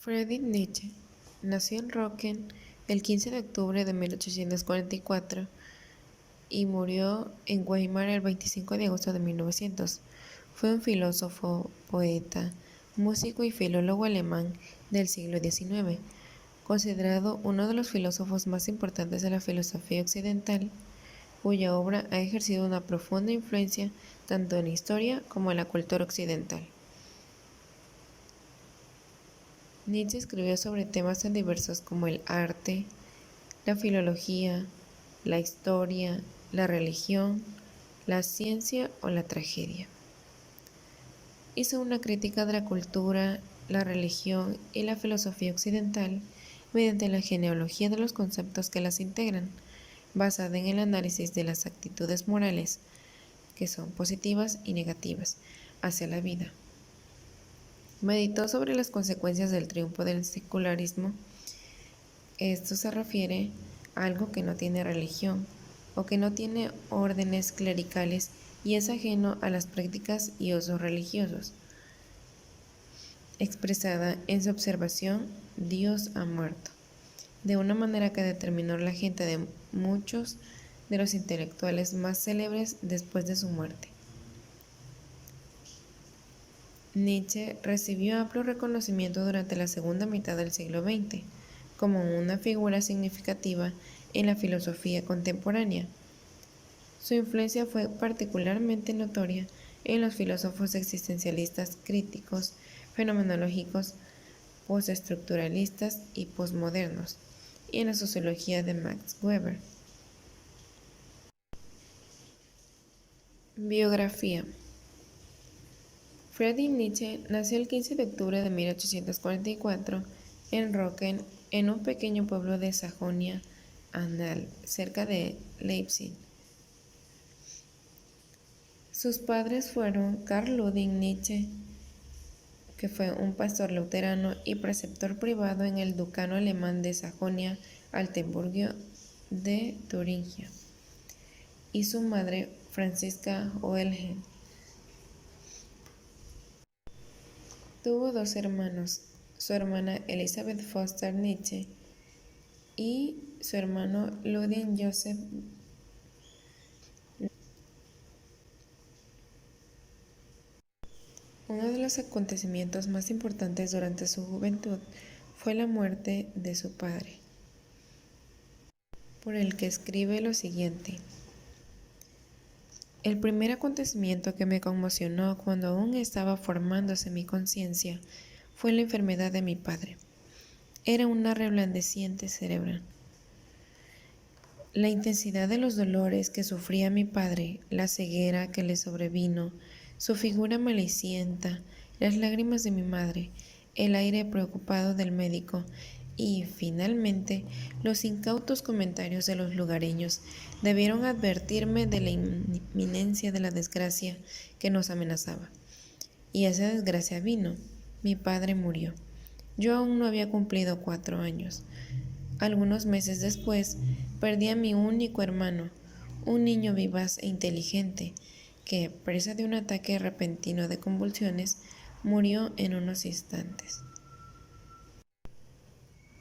Friedrich Nietzsche nació en Röcken el 15 de octubre de 1844 y murió en Weimar el 25 de agosto de 1900. Fue un filósofo, poeta, músico y filólogo alemán del siglo XIX, considerado uno de los filósofos más importantes de la filosofía occidental, cuya obra ha ejercido una profunda influencia tanto en la historia como en la cultura occidental. Nietzsche escribió sobre temas tan diversos como el arte, la filología, la historia, la religión, la ciencia o la tragedia. Hizo una crítica de la cultura, la religión y la filosofía occidental mediante la genealogía de los conceptos que las integran, basada en el análisis de las actitudes morales, que son positivas y negativas, hacia la vida. Meditó sobre las consecuencias del triunfo del secularismo. Esto se refiere a algo que no tiene religión o que no tiene órdenes clericales y es ajeno a las prácticas y usos religiosos. Expresada en su observación, Dios ha muerto, de una manera que determinó la gente de muchos de los intelectuales más célebres después de su muerte. Nietzsche recibió amplio reconocimiento durante la segunda mitad del siglo XX como una figura significativa en la filosofía contemporánea. Su influencia fue particularmente notoria en los filósofos existencialistas críticos, fenomenológicos, postestructuralistas y posmodernos, y en la sociología de Max Weber. Biografía. Friedrich Nietzsche nació el 15 de octubre de 1844 en Röcken, en un pequeño pueblo de Sajonia-Anhalt, cerca de Leipzig. Sus padres fueron Karl Ludwig Nietzsche, que fue un pastor luterano y preceptor privado en el ducado alemán de Sajonia-Altenburgo de Turingia, y su madre Franziska Oelhen. Tuvo dos hermanos, su hermana Elisabeth Foster Nietzsche y su hermano Ludwig Joseph. Uno de los acontecimientos más importantes durante su juventud fue la muerte de su padre, por el que escribe lo siguiente: el primer acontecimiento que me conmocionó cuando aún estaba formándose mi conciencia fue la enfermedad de mi padre. Era una reblandeciente cerebral. La intensidad de los dolores que sufría mi padre, la ceguera que le sobrevino, su figura malicienta, las lágrimas de mi madre, el aire preocupado del médico y, finalmente, los incautos comentarios de los lugareños debieron advertirme de la inminencia de la desgracia que nos amenazaba. Y esa desgracia vino. Mi padre murió. Yo aún no había cumplido 4 años. Algunos meses después, perdí a mi único hermano, un niño vivaz e inteligente, que, presa de un ataque repentino de convulsiones, murió en unos instantes.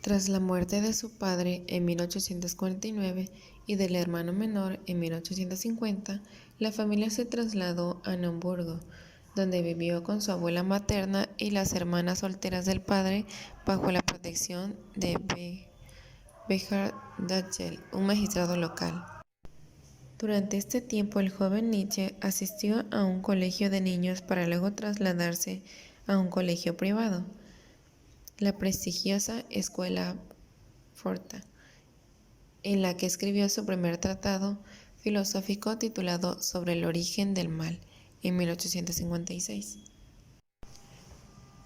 Tras la muerte de su padre en 1849 y del hermano menor en 1850, la familia se trasladó a Naumburgo, donde vivió con su abuela materna y las hermanas solteras del padre bajo la protección de Bernhard Dachel, un magistrado local. Durante este tiempo el joven Nietzsche asistió a un colegio de niños para luego trasladarse a un colegio privado, la prestigiosa Escuela Forta, en la que escribió su primer tratado filosófico titulado Sobre el origen del mal, en 1856.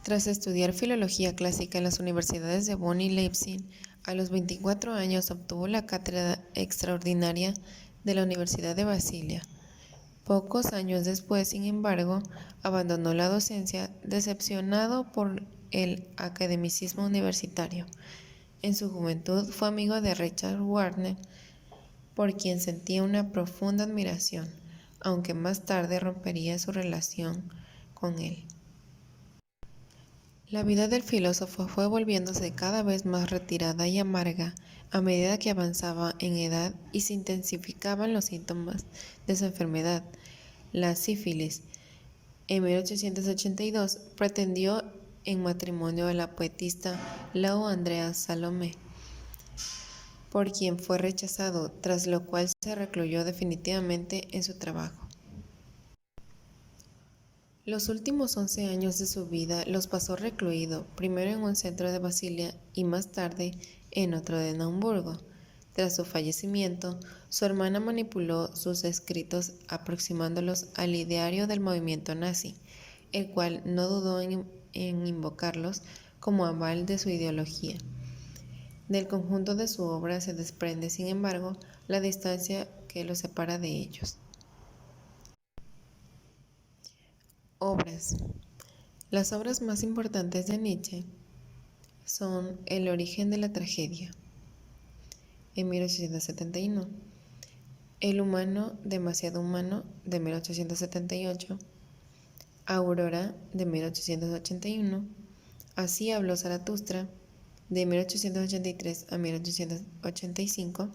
Tras estudiar filología clásica en las universidades de Bonn y Leipzig, a los 24 años obtuvo la cátedra extraordinaria de la Universidad de Basilea. Pocos años después, sin embargo, abandonó la docencia, decepcionado por el academicismo universitario. En su juventud fue amigo de Richard Wagner, por quien sentía una profunda admiración, aunque más tarde rompería su relación con él. La vida del filósofo fue volviéndose cada vez más retirada y amarga a medida que avanzaba en edad y se intensificaban los síntomas de su enfermedad, la sífilis. En 1882 pretendió en matrimonio a la poetisa Lau Andrea Salomé, por quien fue rechazado, tras lo cual se recluyó definitivamente en su trabajo. Los últimos 11 años de su vida los pasó recluido, primero en un centro de Basilea y más tarde en otro de Naumburgo. Tras su fallecimiento, su hermana manipuló sus escritos aproximándolos al ideario del movimiento nazi, el cual no dudó en invocarlos como aval de su ideología. Del conjunto de su obra se desprende, sin embargo, la distancia que los separa de ellos. Obras. Las obras más importantes de Nietzsche son El origen de la tragedia, en 1871, El humano, demasiado humano, de 1878, Aurora, de 1881, Así habló Zaratustra, de 1883 a 1885,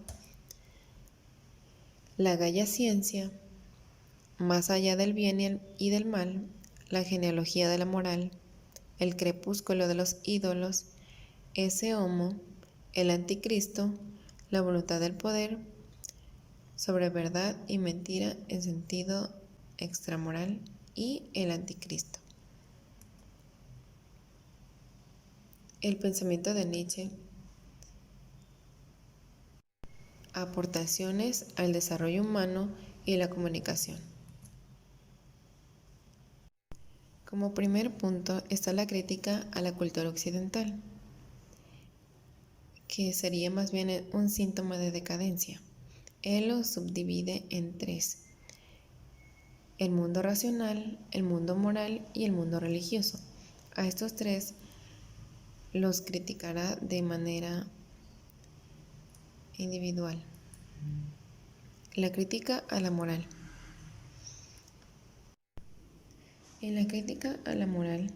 La Gaya Ciencia, Más allá del bien y del mal, La genealogía de la moral, El crepúsculo de los ídolos, Esse Homo, El anticristo, La voluntad del poder, Sobre verdad y mentira en sentido extramoral y El anticristo. El pensamiento de Nietzsche. Aportaciones al desarrollo humano y la comunicación. Como primer punto está la crítica a la cultura occidental, que sería más bien un síntoma de decadencia. Él lo subdivide en tres: el mundo racional, el mundo moral y el mundo religioso. A estos tres los criticará de manera individual. La crítica a la moral. En la crítica a la moral,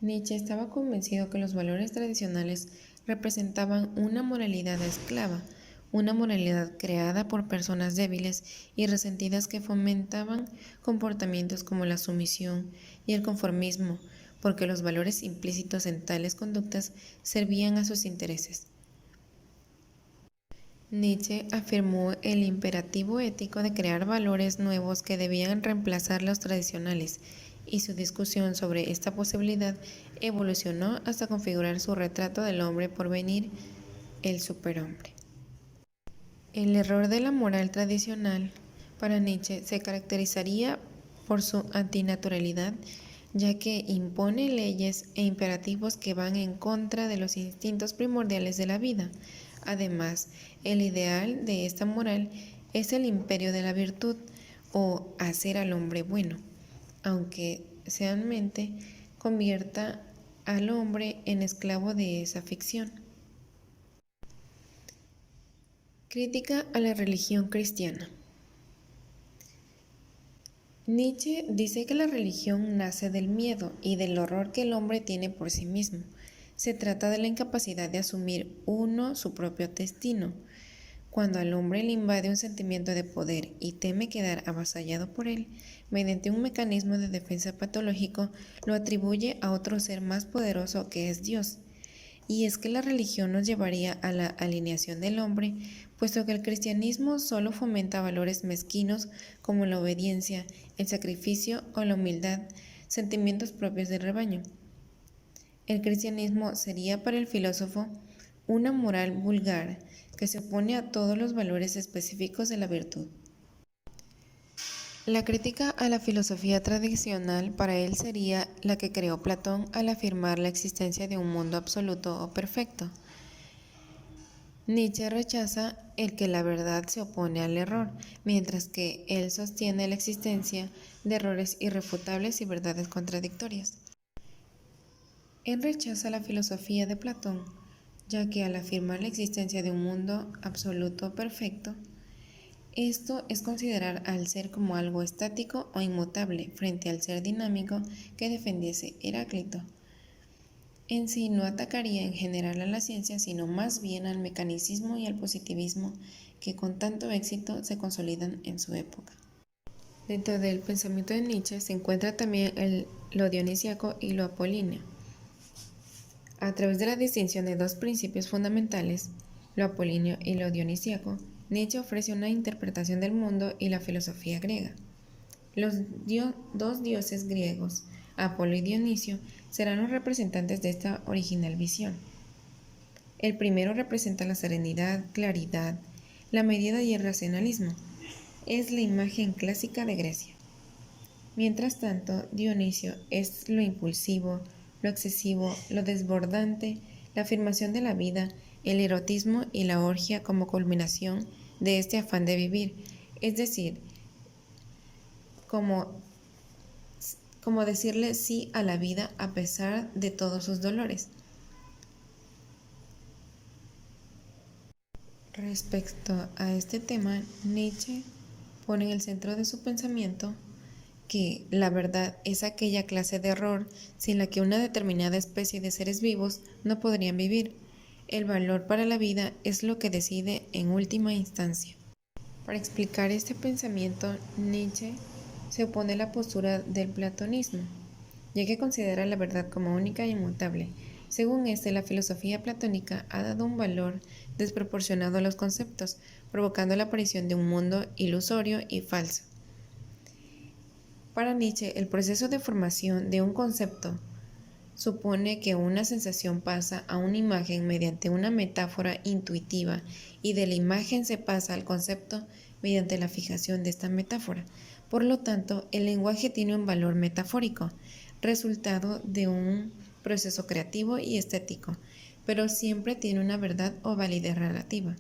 Nietzsche estaba convencido que los valores tradicionales representaban una moralidad esclava, una moralidad creada por personas débiles y resentidas que fomentaban comportamientos como la sumisión y el conformismo, porque los valores implícitos en tales conductas servían a sus intereses. Nietzsche afirmó el imperativo ético de crear valores nuevos que debían reemplazar los tradicionales, y su discusión sobre esta posibilidad evolucionó hasta configurar su retrato del hombre por venir, el superhombre. El error de la moral tradicional para Nietzsche se caracterizaría por su antinaturalidad, ya que impone leyes e imperativos que van en contra de los instintos primordiales de la vida. Además, el ideal de esta moral es el imperio de la virtud o hacer al hombre bueno, aunque seanmente convierta al hombre en esclavo de esa ficción. Crítica a la religión cristiana. Nietzsche dice que la religión nace del miedo y del horror que el hombre tiene por sí mismo. Se trata de la incapacidad de asumir uno su propio destino. Cuando al hombre le invade un sentimiento de poder y teme quedar avasallado por él, mediante un mecanismo de defensa patológico, lo atribuye a otro ser más poderoso que es Dios. Y es que la religión nos llevaría a la alineación del hombre, puesto que el cristianismo solo fomenta valores mezquinos como la obediencia, el sacrificio o la humildad, sentimientos propios del rebaño. El cristianismo sería para el filósofo una moral vulgar que se opone a todos los valores específicos de la virtud. La crítica a la filosofía tradicional para él sería la que creó Platón al afirmar la existencia de un mundo absoluto o perfecto. Nietzsche rechaza el que la verdad se opone al error, mientras que él sostiene la existencia de errores irrefutables y verdades contradictorias. Él rechaza la filosofía de Platón, ya que al afirmar la existencia de un mundo absoluto o perfecto, esto es considerar al ser como algo estático o inmutable frente al ser dinámico que defendiese Heráclito. en sí no atacaría en general a la ciencia, sino más bien al mecanicismo y al positivismo que con tanto éxito se consolidan en su época. Dentro del pensamiento de Nietzsche se encuentra también lo dionisíaco y lo apolíneo. A través de la distinción de dos principios fundamentales, lo apolíneo y lo dionisíaco, Nietzsche ofrece una interpretación del mundo y la filosofía griega. Los dos dioses griegos, Apolo y Dionisio, serán los representantes de esta original visión. El primero representa la serenidad, claridad, la medida y el racionalismo. Es la imagen clásica de Grecia. Mientras tanto, Dionisio es lo impulsivo, lo excesivo, lo desbordante, la afirmación de la vida, el erotismo y la orgia como culminación de este afán de vivir, es decir, como decirle sí a la vida a pesar de todos sus dolores. Respecto a este tema, Nietzsche pone en el centro de su pensamiento que la verdad es aquella clase de error sin la que una determinada especie de seres vivos no podrían vivir. El valor para la vida es lo que decide en última instancia. Para explicar este pensamiento, Nietzsche se opone a la postura del platonismo, ya que considera la verdad como única e inmutable. Según este, la filosofía platónica ha dado un valor desproporcionado a los conceptos, provocando la aparición de un mundo ilusorio y falso. Para Nietzsche, el proceso de formación de un concepto supone que una sensación pasa a una imagen mediante una metáfora intuitiva y de la imagen se pasa al concepto mediante la fijación de esta metáfora. Por lo tanto, el lenguaje tiene un valor metafórico, resultado de un proceso creativo y estético, pero siempre tiene una verdad o validez relativa.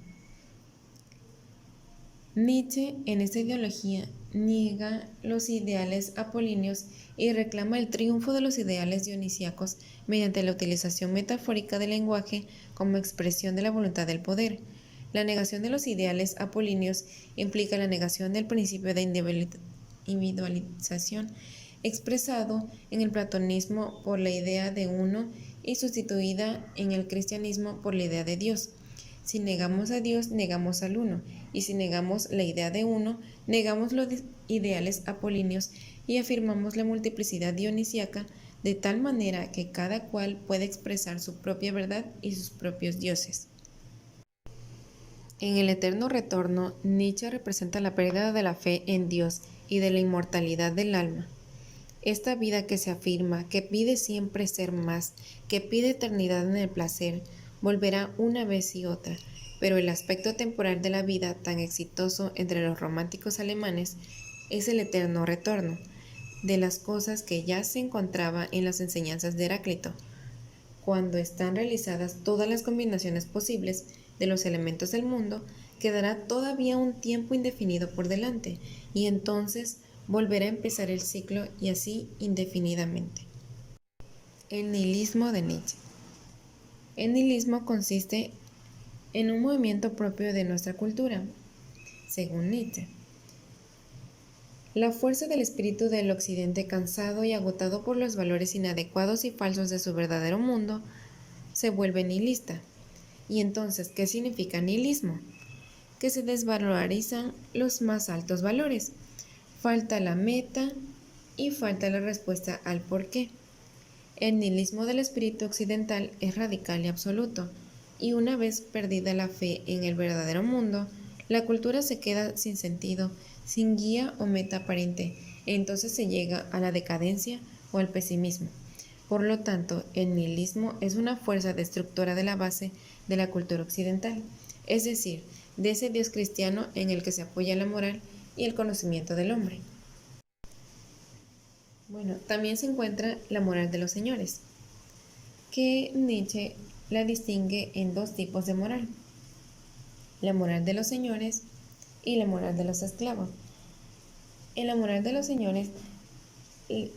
Nietzsche, en esta ideología, niega los ideales apolíneos y reclama el triunfo de los ideales dionisíacos mediante la utilización metafórica del lenguaje como expresión de la voluntad del poder. La negación de los ideales apolíneos implica la negación del principio de individualización expresado en el platonismo por la idea de uno y sustituida en el cristianismo por la idea de Dios. Si negamos a Dios, negamos al uno, y si negamos la idea de uno, negamos los ideales apolíneos y afirmamos la multiplicidad dionisíaca de tal manera que cada cual puede expresar su propia verdad y sus propios dioses. En el eterno retorno, Nietzsche representa la pérdida de la fe en Dios y de la inmortalidad del alma. Esta vida que se afirma, que pide siempre ser más, que pide eternidad en el placer, volverá una vez y otra, pero el aspecto temporal de la vida tan exitoso entre los románticos alemanes es el eterno retorno de las cosas que ya se encontraba en las enseñanzas de Heráclito. Cuando están realizadas todas las combinaciones posibles de los elementos del mundo, quedará todavía un tiempo indefinido por delante, y entonces volverá a empezar el ciclo y así indefinidamente. El nihilismo de Nietzsche. El nihilismo consiste en un movimiento propio de nuestra cultura, según Nietzsche. La fuerza del espíritu del occidente, cansado y agotado por los valores inadecuados y falsos de su verdadero mundo, se vuelve nihilista. ¿Y entonces qué significa nihilismo? Que se desvalorizan los más altos valores. Falta la meta y falta la respuesta al por qué. El nihilismo del espíritu occidental es radical y absoluto, y una vez perdida la fe en el verdadero mundo, la cultura se queda sin sentido, sin guía o meta aparente, e entonces se llega a la decadencia o al pesimismo. Por lo tanto, el nihilismo es una fuerza destructora de la base de la cultura occidental, es decir, de ese Dios cristiano en el que se apoya la moral y el conocimiento del hombre. Bueno, también se encuentra la moral de los señores, que Nietzsche la distingue en dos tipos de moral: la moral de los señores y la moral de los esclavos. En la moral de los señores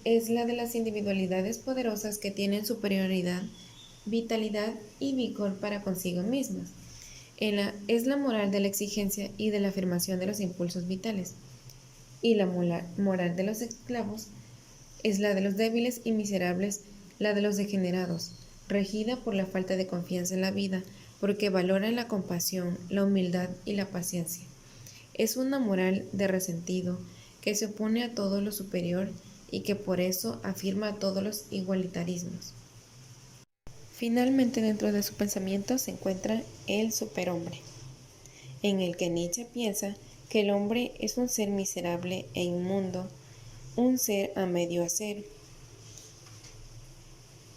es la de las individualidades poderosas que tienen superioridad, vitalidad y vigor para consigo mismas. Es la moral de la exigencia y de la afirmación de los impulsos vitales. Y la moral de los esclavos es la de los débiles y miserables, la de los degenerados, regida por la falta de confianza en la vida, porque valora la compasión, la humildad y la paciencia. Es una moral de resentido que se opone a todo lo superior y que por eso afirma todos los igualitarismos. Finalmente, dentro de su pensamiento se encuentra el superhombre, en el que Nietzsche piensa que el hombre es un ser miserable e inmundo, un ser a medio hacer,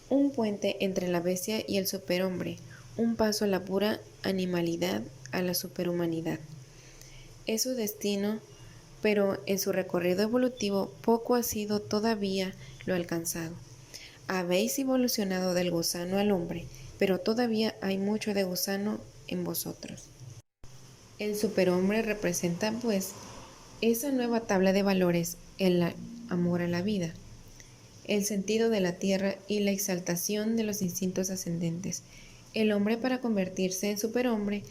un puente entre la bestia y el superhombre, un paso a la pura animalidad, a la superhumanidad. Es su destino, pero en su recorrido evolutivo poco ha sido todavía lo alcanzado. Habéis evolucionado del gusano al hombre, pero todavía hay mucho de gusano en vosotros. El superhombre representa, pues, esa nueva tabla de valores, el amor a la vida, el sentido de la tierra y la exaltación de los instintos ascendentes. El hombre, para convertirse en superhombre,